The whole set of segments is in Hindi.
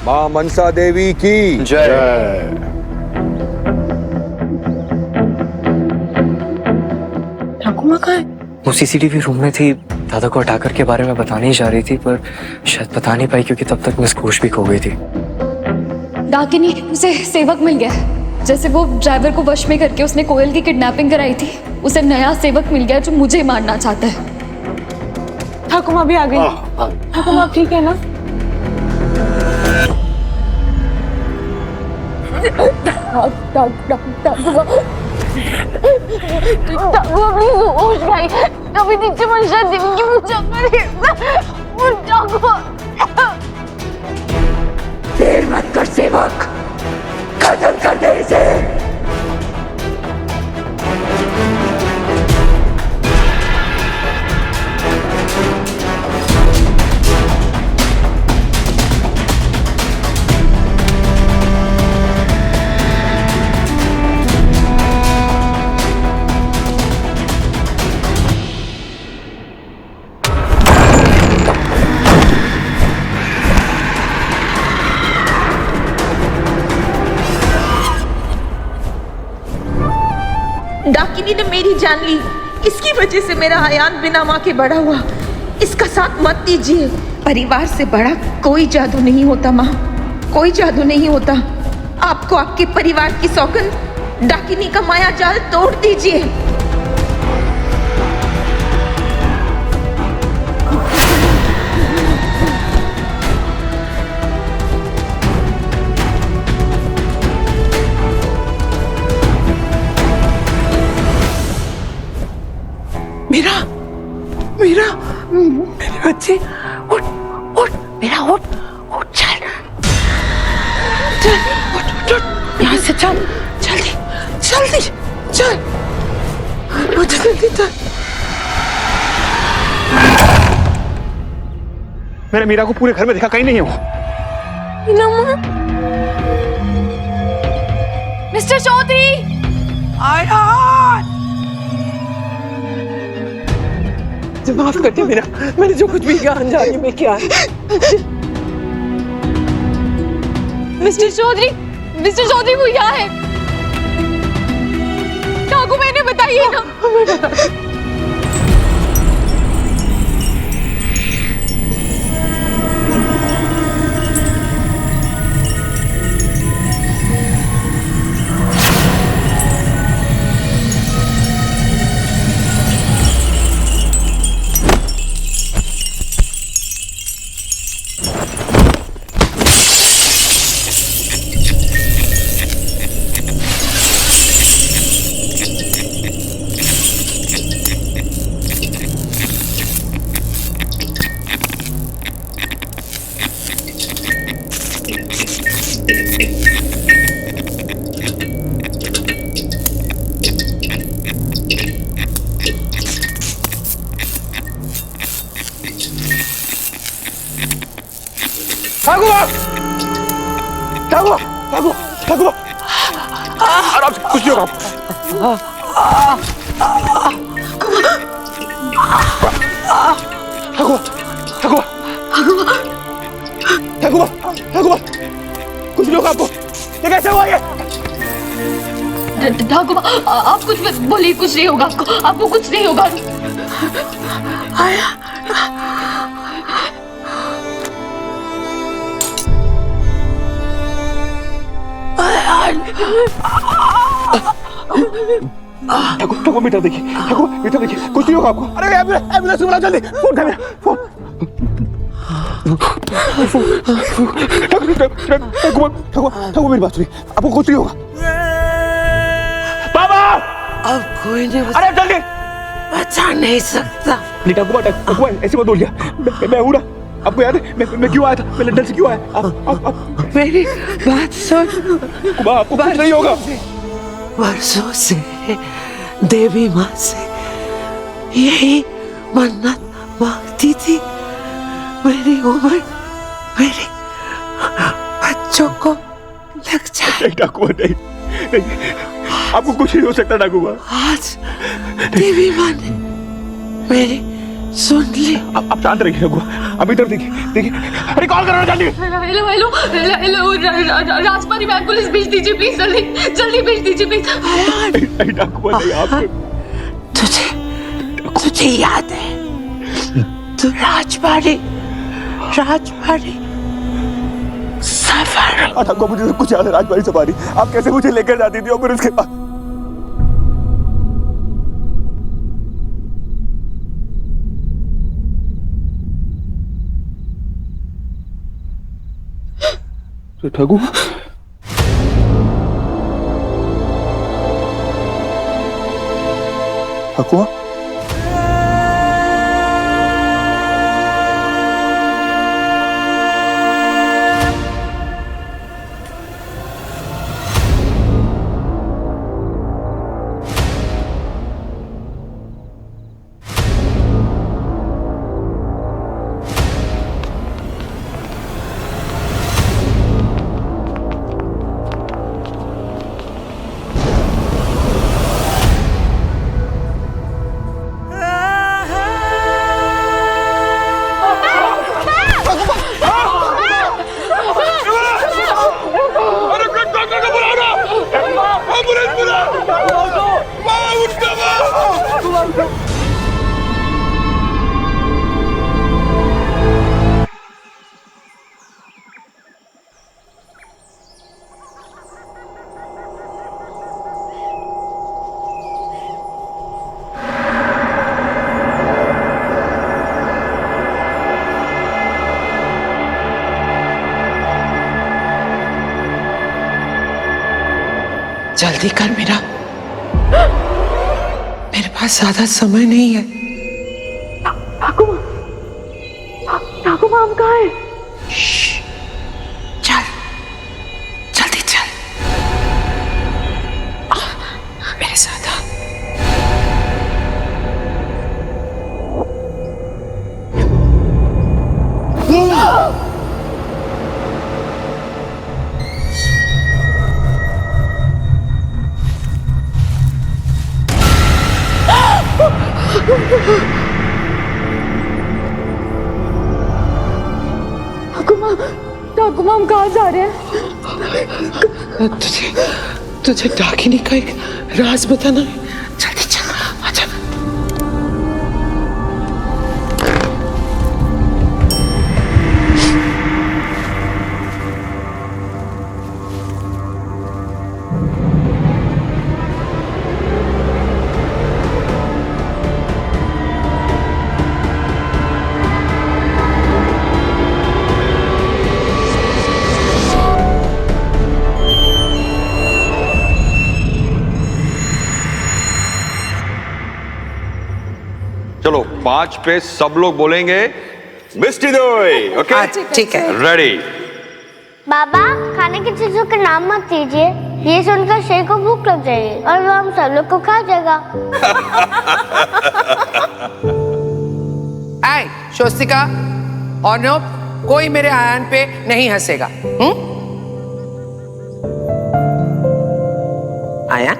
मां मनसा देवी की जय। ठाकुमा कहाँ है? वो सीसीटीवी रूम में थी, दादा को हटाकर के बारे में बताने ही जा रही थी, पर शायद बता नहीं पाई क्योंकि तब तक मिस होश भी खो गई थी। डाकिनी, उसे सेवक मिल गया है। जैसे वो ड्राइवर को वश में करके उसने कोयल की किडनैपिंग कराई थी, उसे नया सेवक मिल गया जो मुझे मारना चाहता है। ठाकुमा भी आ गई। ठाकुमा आप ठीक है ना? कभी नीचे मनसा देवी की पूजा करेगा। देर मत कर सेवक, खत्म कर दे इसे। डाकिनी ने मेरी जान ली, इसकी वजह से मेरा हयान बिना माँ के बड़ा हुआ। इसका साथ मत दीजिए। परिवार से बड़ा कोई जादू नहीं होता माँ, कोई जादू नहीं होता। आपको आपके परिवार की सौगंध, डाकिनी का माया जाल तोड़ दीजिए। मेरा मेरा मेरे बच्चे, उठ उठ मेरा, उठ उठ, चल चल, उठ उठ उठ, यहाँ से चल, जल्दी जल्दी चल, उठ जल्दी चल। मैंने मीरा को पूरे घर में देखा, कहीं नहीं है वो। मिस्टर चौधरी, माफ कर दे मेरा, मैंने जो कुछ भी किया अनजाने में किया है। मिस्टर चौधरी वो यहाँ है। ठाकुर मैंने बताइए ना। आराम से, कुछ नहीं होगा। कुछ नहीं होगा आपको। ये कैसे हुआ ये? ठाकुर आप कुछ मत बोलिए, कुछ नहीं होगा आपको कुछ नहीं होगा। ठाकुर मीटर देखिए, मीटर देखिए, कुछ नहीं होगा आपको। अरे एम्बुलेंस बुलाओ जल्दी, फोन कर मेरा, फोन। ठाकुर मेरी बात सुनिए, आपको कुछ नहीं होगा। बाबा अब कोई नहीं अरे जल्दी बचा नहीं सकता। नहीं ठाकुर ऐसे मत बोलिए, मैं हूँ ना। आपको याद है मैं क्यों आया था, मैं लंदन से क्यों आया? आप मेरी बात सुन, आपको कुछ नहीं होगा। वर्षों से देवी माँ से यही मन्नत मांगती थी, मेरी उम्र मेरे बच्चों को लग जाए। डाकुआ नहीं, आपको कुछ नहीं हो सकता डाकुआ। आज देवी माँ ने मेरी सुन ली। आप शांत रहिए रघु, अब इधर देखिए देखिए, अरे कॉल करो जल्दी। हेलो राजपारी में एम्बुलेंस भेज दीजिए प्लीज, जल्दी जल्दी भेज दीजिए प्लीज। डाकू नहीं आप। तुझे याद है तू राजबाड़ी सफर। डाकू मुझे सब कुछ याद है, राजबाड़ी सफारी आप कैसे मुझे लेकर जाती थी और फिर उसके बाद ठगू। ठगुआ जल्दी कर मेरे पास ज्यादा समय नहीं है। ठाकुर माम कहाँ है? चल जल्दी चल मेरे साथ आ। ठाकुर माम कहाँ जा रहे हैं? तुझे डाकिनी का एक राज बताना है। जल्दी चल आजा। चलो 5 पे सब लोग बोलेंगे मिष्टी दोई। ओके ठीक है। रेडी। बाबा खाने की चीजों के नाम मत दीजिए, ये सुनकर शेर को भूख लग जाएगी और वो हम सब लोग को खा जाएगा। आए स्वस्तिका और नोप, कोई मेरे आयान पे नहीं हंसेगा। आयान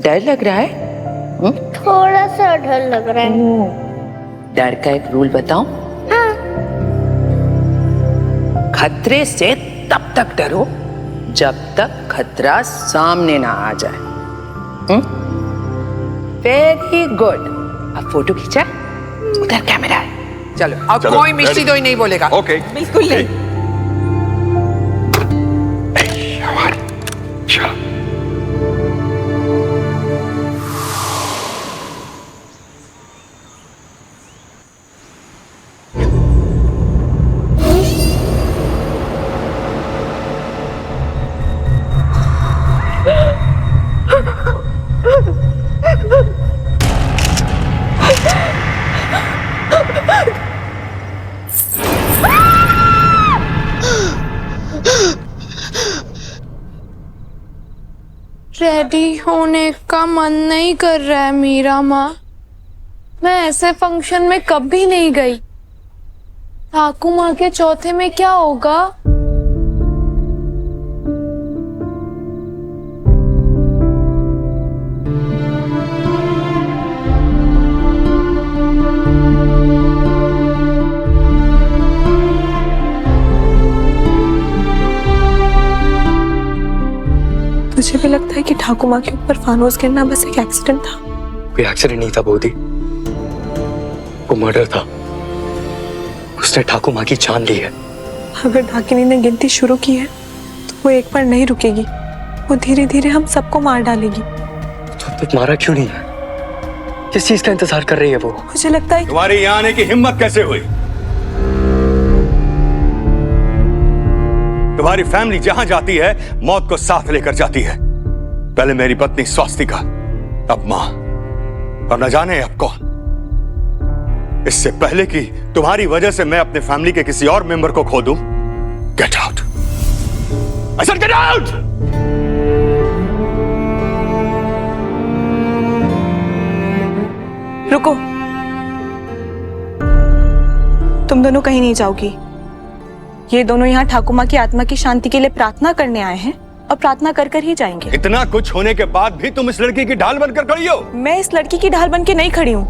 डर लग रहा है? थोड़ा सा डर लग रहा है। डर का एक रूल बताऊं? हाँ। खतरे से तब तक डरो जब तक खतरा सामने ना आ जाए। Very good. अब फोटो खींचा, उधर कैमरा है। चलो अब चलो, कोई मिष्टी दोई नहीं बोलेगा। ओके बिल्कुल नहीं। चलो रेडी होने का मन नहीं कर रहा है मीरा माँ। मैं ऐसे फंक्शन में कभी नहीं गई। ठाकुर माँ के चौथे में क्या होगा? ठाकुर माँ के ऊपर फानूस गिरना बस एक एक्सीडेंट था। कोई एक्सीडेंट नहीं था बोधी, वो मर्डर था। उसने ठाकुर माँ की जान ली है। अगर डाकिनी ने गिनती शुरू की है तो वो एक बार नहीं रुकेगी, वो धीरे धीरे हम सबको मार डालेगी। तो अब तक मारा क्यों नहीं है? किस चीज का इंतजार कर रही है वो? मुझे लगता है तुम्हारी यहाँ आने की हिम्मत कैसे हुई? तुम्हारी फैमिली जहां जाती है मौत को साथ लेकर जाती है। पहले मेरी पत्नी स्वास्तिका, अब मां, और न जाने अब कौन। इससे पहले कि तुम्हारी वजह से मैं अपने फैमिली के किसी और मेंबर को खो दूं, get out. I said get out. रुको, तुम दोनों कहीं नहीं जाओगी। ये दोनों यहाँ ठाकुर माँ की आत्मा की शांति के लिए प्रार्थना करने आए हैं और प्रार्थना कर कर ही जाएंगे। इतना कुछ होने के बाद भी तुम इस लड़की की ढाल बनकर खड़ी हो। मैं इस लड़की की ढाल बन के नहीं खड़ी हूँ,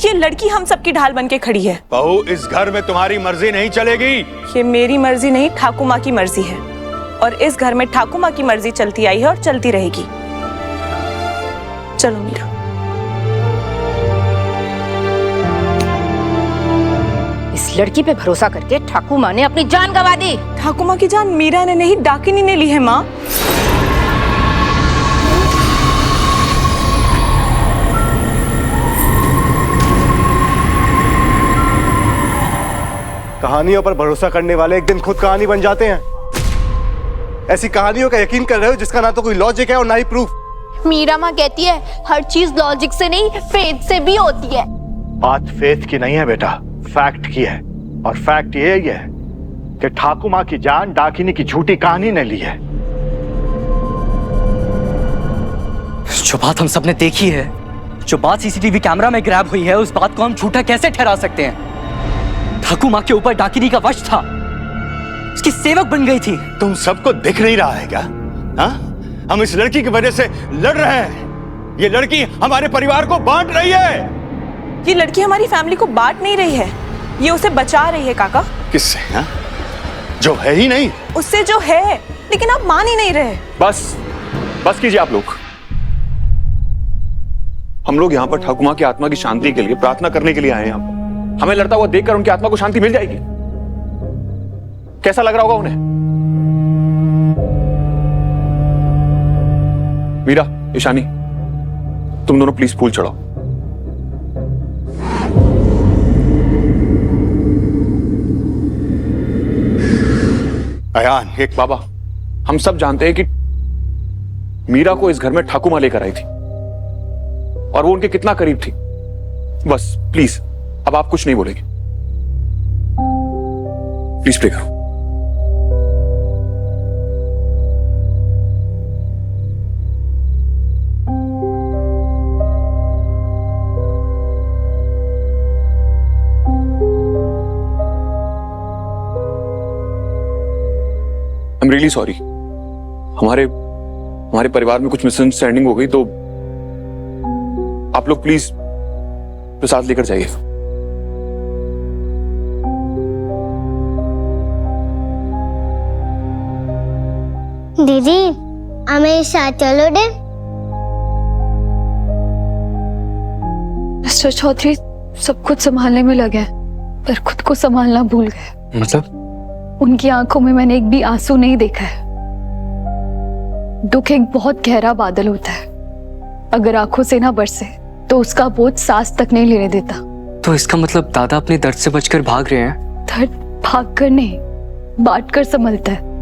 ये लड़की हम सबकी ढाल बन के खड़ी है। बहू, इस घर में तुम्हारी मर्जी नहीं चलेगी। ये मेरी मर्जी नहीं, ठाकुर माँ की मर्जी है, और इस घर में ठाकुर माँ की मर्जी चलती आई है और चलती रहेगी। चलो मीरा। इस लड़की पे भरोसा करके ठाकुर माँ ने अपनी जान गंवा दी। ठाकुर माँ की जान मीरा ने नहीं, डाकिनी ने ली है माँ। कहानियों पर भरोसा करने वाले एक दिन खुद कहानी बन जाते हैं। ऐसी कहानियों का यकीन कर रहे हो जिसका ना तो कोई लॉजिक है और ना ही प्रूफ। मीरा माँ कहती है हर चीज लॉजिक से नहीं फेथ से भी होती है। बात फेथ की नहीं है बेटा, फैक्ट की है। और फैक्ट ये है कि ठाकुर माँ की जान डाकिनी की झूठी कहानी ने ली है। जो बात हम सबने देखी है, जो बात सीसीटीवी कैमरा में ग्रैब हुई है, उस बात को हम झूठा कैसे ठहरा सकते हैं? ठाकुर माँ के ऊपर डाकिनी का वश था, उसकी सेवक बन गई थी। तुम सबको दिख नहीं रहा है क्या? हाँ? हम इस लड़की की वजह से लड़ रहे हैं। ये लड़की हमारे परिवार को बांट रही है। ये लड़की हमारी फैमिली को बांट नहीं रही है, ये उसे बचा रही है। काका, किससे? हाँ? जो है ही नहीं। उससे जो है, लेकिन आप मान ही नहीं रहे। बस कीजिए आप लोग। हम लोग यहाँ पर ठाकुर माँ की आत्मा की शांति के लिए प्रार्थना करने के लिए आए हैं यहाँ पर। हमें लड़ता हुआ देखकर उनकी आत्मा को शांति मिल जाएगी। कैसा लग रहा होगा उन्हें? मीरा, ईशानी, तुम दोनों प्लीज फूल चढ़ाओ। अयान, एक बाबा, हम सब जानते हैं कि मीरा को इस घर में ठाकुर माँ लेकर आई थी और वो उनके कितना करीब थी। बस प्लीज, अब आप कुछ नहीं बोलेंगे। प्लीज प्रे करो। I am really sorry. हमारे परिवार में कुछ मिसअंडरस्टैंडिंग हो गई, तो आप लोग प्लीज प्रसाद लेकर जाइए। दीदी, हमें साथ चलो दे। मिस्टर चौधरी सब कुछ संभालने में लगे हैं, पर खुद को संभालना भूल गए। मतलब? उनकी आंखों में मैंने एक भी आंसू नहीं देखा है। दुख एक बहुत गहरा बादल होता है, अगर आंखों से ना बरसे तो उसका बोझ सांस तक नहीं लेने देता। तो इसका मतलब दादा अपने दर्द से बचकर भाग रहे हैं? दर्द भाग कर नहीं, बांट कर संभलता है।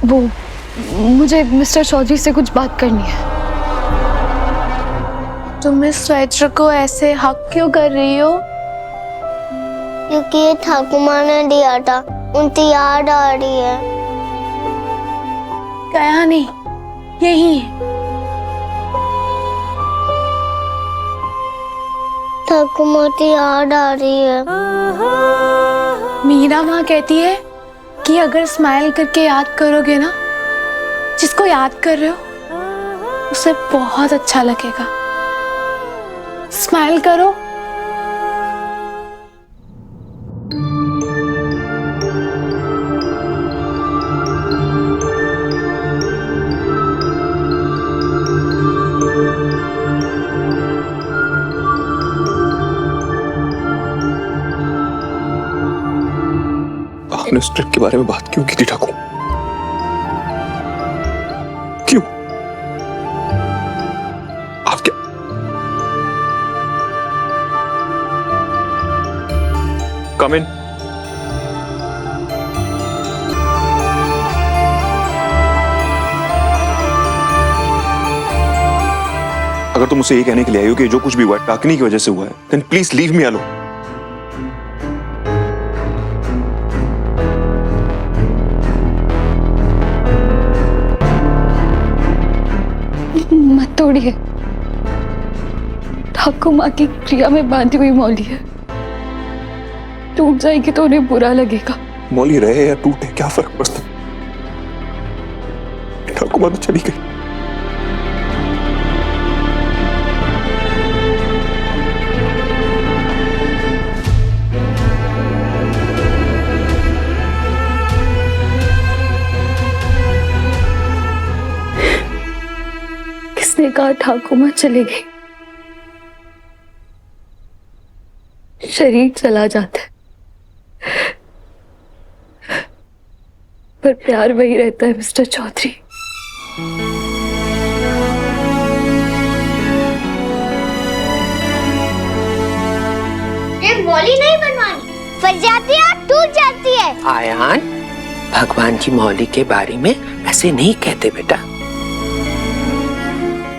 वो मुझे मिस्टर चौधरी से कुछ बात करनी है। तुम इस स्वेटर को ऐसे हक क्यों कर रही हो? क्योंकि ये ठाकुर माँ ने दिया था, उनकी याद आ रही है। गया नहीं, यही ठाकुर माँ की याद आ रही है। मीरा माँ कहती है कि अगर स्माइल करके याद करोगे ना, जिसको याद कर रहे हो, उसे बहुत अच्छा लगेगा। स्माइल करो। आपने उस ट्रिप के बारे में बात क्यों की थी ठाकुर? क्यों? आप क्या कम इन। अगर तुम मुझसे ये कहने के लिए आई हो कि जो कुछ भी हुआ है डाकिनी की वजह से हुआ है, then please leave me alone. मत तोड़िए। ठाकुर माँ की क्रिया में बांधी हुई मौली है, टूट जाएगी तो उन्हें बुरा लगेगा। मौली रहे या टूटे क्या फर्क पड़ता? ठाकुर माँ तो चली गई। किसने कहा ठाकुर माँ चले गई? शरीर चला जाता है पर प्यार वही रहता है मिस्टर चौधरी। ये मौली नहीं बनवानी, फट जाती है और टूट जाती है। आयान, भगवान की मौली के बारे में ऐसे नहीं कहते बेटा।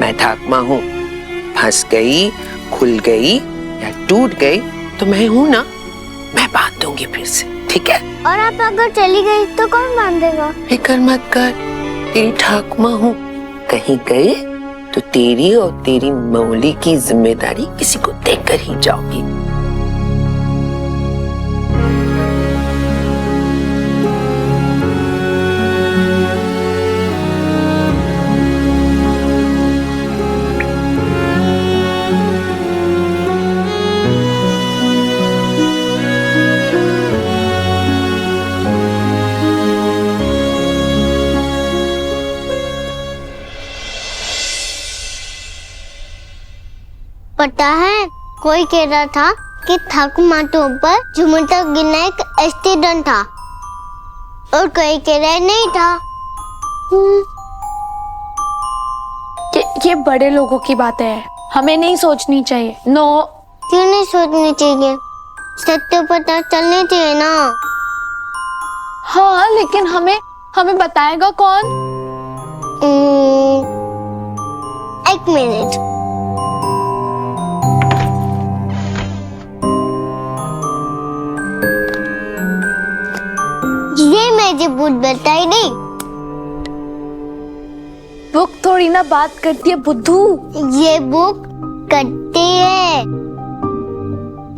मैं ठाकुमा हूँ, फंस गई, खुल गई या टूट गई तो मैं हूँ ना, मैं बांध दूंगी फिर से, ठीक है? और आप अगर चली गई तो कौन बांधेगा? फिक्र मत कर, तेरी ठाकुमा हूँ, कहीं गई तो तेरी और तेरी मौली की जिम्मेदारी किसी को देकर ही जाओगी। पता है, कोई कह रहा था कि ठाकुर माँ के ऊपर झूमर तक गिरना एक एक्सीडेंट था और कोई कह रहा नहीं था। ये बड़े लोगों की बातें हैं, हमें नहीं सोचनी चाहिए। नो। क्यों नहीं सोचनी चाहिए? सत्य पता चलनी चाहिए ना। हाँ, लेकिन हमें बताएगा कौन? एक मिनट। ये मुझे बुक बताई नहीं। बुक थोड़ी ना बात करती है बुद्धू। ये बुक करती है,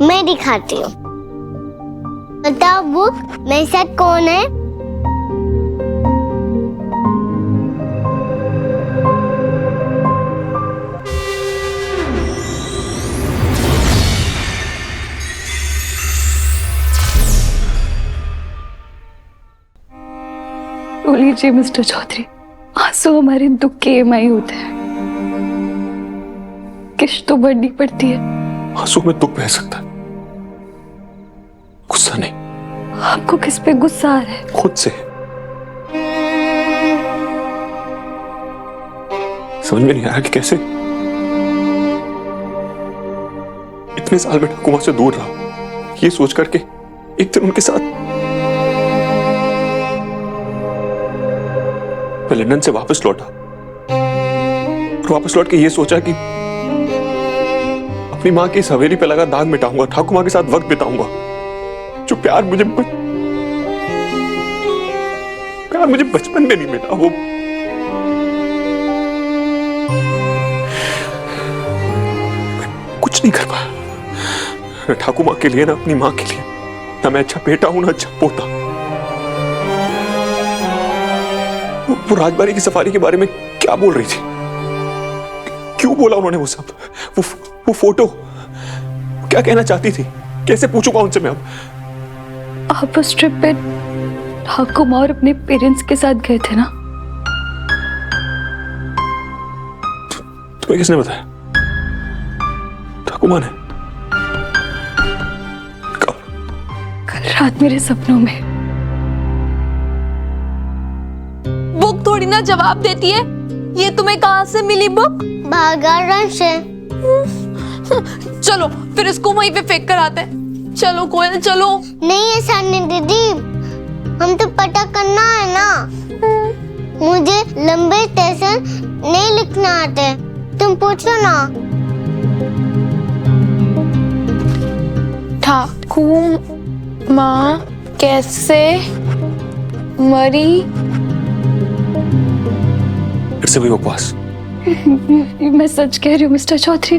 मैं दिखाती हूँ। बताओ बुक, मेरे साथ कौन है? लीजिए मिस्टर चौधरी, आंसू हमारे दुख के EMI होते हैं, किश्त तो भरनी पड़ती है। आंसू में दुख बह सकता है, गुस्सा नहीं। आपको किस पे गुस्सा आ रहा है? खुद से। समझ में नहीं आ रहा कि कैसे इतने साल में ठाकुमा से दूर रहा, ये सोच करके एक दिन उनके साथ मैं लंदन से वापस लौटा और वापस लौट के ये सोचा कि अपनी माँ की इस हवेली पे लगा दाग मिटाऊंगा, ठाकुमा के साथ वक्त बिताऊंगा। जो प्यार मुझे बचपन में नहीं मिला, वो कुछ नहीं कर पाया, न ठाकुमा के लिए, न अपनी माँ के लिए, न मैं अच्छा बेटा हूं, न अच्छा पोता। वो राजबाड़ी की सफारी के बारे में क्या बोल रही थी? क्यों बोला उन्होंने वो सब? वो वो फोटो क्या कहना चाहती थी? कैसे पूछूंगा उनसे मैं अब? आप उस ट्रिप पे ठाकुर माँ और अपने पेरेंट्स के साथ गए थे ना? तुम्हें किसने बताया? ठाकुर माँ ने? कल रात मेरे सपनों में। बुक थोड़ी ना जवाब देती है। ये तुम्हें कहाँ से मिली बुक? बागान से। चलो फिर इसको वहीं पे फेंक कर आते हैं। चलो कोयल चलो। नहीं ऐसा नहीं दीदी, हम तो पता करना है ना। मुझे लंबे टेंशन नहीं लिखना आते, तुम पूछो ना। ठाकुर माँ कैसे मरी? फिर से वही बकवास। मैं सच कह रही हूँ मिस्टर चौधरी,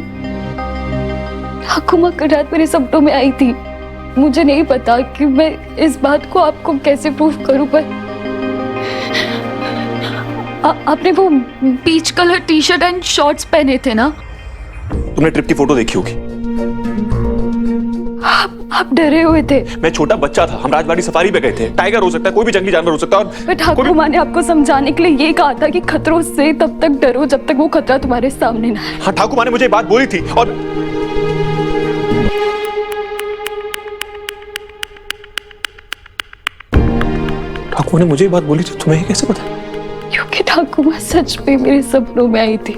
ठाकुर माँ कल रात मेरे सपनों में आई थी। मुझे नहीं पता कि मैं इस बात को आपको कैसे प्रूफ करूं, पर आपने वो peach colour T shirt and shorts पहने थे ना? तुमने ट्रिप की फोटो देखी होगी। आप डरे हुए थे। मैं छोटा बच्चा था, हम राजबाड़ी सफारी पे गए थे। टाइगर हो सकता है, कोई भी जंगली जानवर हो सकता है। और ठाकुर माँ ने आपको समझाने के लिए ये कहा था कि खतरों से तब तक डरो जब तक वो खतरा तुम्हारे सामने ना आए। हाँ, ठाकुर माँ ने मुझे बात बोली थी। और ठाकुर ने मुझे बात बोली थी, तुम्हें कैसे पता? क्योंकि ठाकुर माँ सच में मेरे सपनों में आई थी।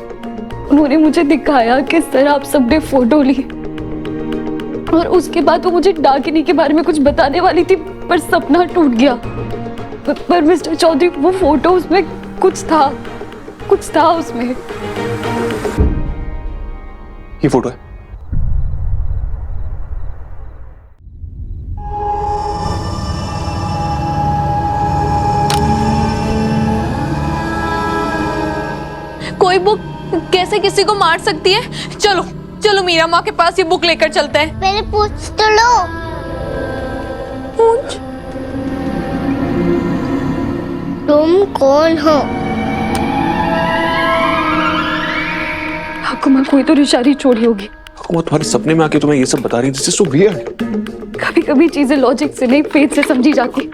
उन्होंने मुझे दिखाया किस तरह आप सबने फोटो ली, और उसके बाद वो मुझे डाकिनी के बारे में कुछ बताने वाली थी, पर सपना टूट गया। पर मिस्टर चौधरी, वो फोटो, उसमें कुछ था उसमें। ये फोटो है। कोई बुक कैसे किसी को मार सकती है? चलो चलो मीरा माँ के पास ये बुक लेकर चलते हैं। पहले पूछ तो लो। पूछ। तुम कौन हो? ठाकुर माँ कोई तो निशानी छोड़ी होगी। वो तुम्हारे सपने में आके तुम्हें ये सब बता रही थी। This is so weird. कभी कभी चीजें लॉजिक से नहीं, फेथ से समझी जाती।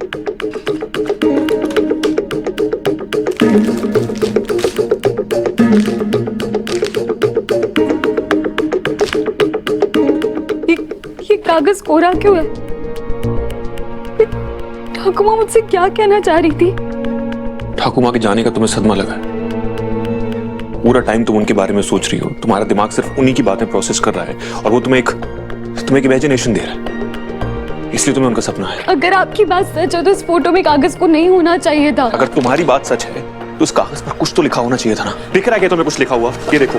ये कागज कोरा क्यों है? ठाकुर माँ मुझसे क्या कहना चाह रही थी? ठाकुर माँ के जाने का तुम्हें सदमा लगा है। पूरा टाइम तुम उनके बारे में सोच रही हो। तुम्हारा दिमाग सिर्फ उन्हीं की बातें प्रोसेस कर रहा है, और वो तुम्हें एक इमेजिनेशन दे रहा है, इसलिए तुम्हें उनका सपना है। अगर आपकी बात सच है तो इस फोटो में कागज को नहीं होना चाहिए था। अगर तुम्हारी बात सच है तो उस कागज पर कुछ तो लिखा होना चाहिए था ना। दिख रहा है क्या तुम्हें कुछ लिखा हुआ? ये देखो।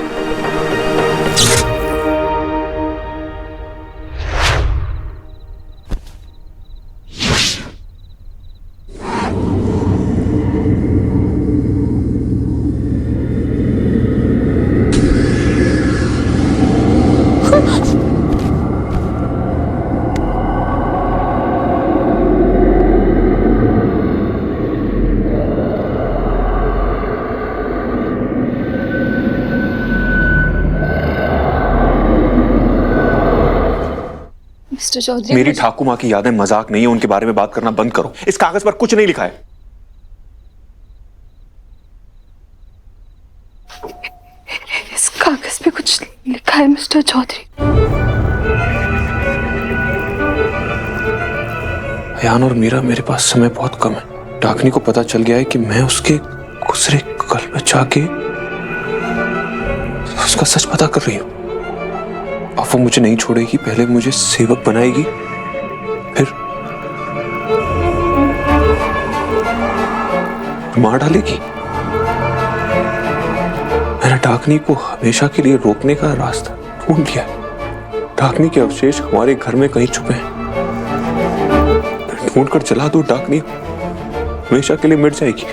मिस्टर चौधरी, मेरी ठाकुर माँ की यादें मजाक नहीं है, उनके बारे में बात करना बंद करो। इस कागज पर कुछ नहीं लिखा है। इस कागज पे कुछ लिखा है मिस्टर चौधरी। अयान और मीरा, मेरे पास समय बहुत कम है। डाकनी को पता चल गया है कि मैं उसके गुजरे कल में जाके उसका सच पता कर रही हूँ। अब वो मुझे नहीं छोड़ेगी। पहले मुझे सेवक बनाएगी, फिर मार डालेगी। मैंने डाकनी को हमेशा के लिए रोकने का रास्ता ढूंढ लिया। डाकनी के अवशेष हमारे घर में कहीं छुपे हैं। ढूंढ कर जला दो, डाकनी हमेशा के लिए मिट जाएगी।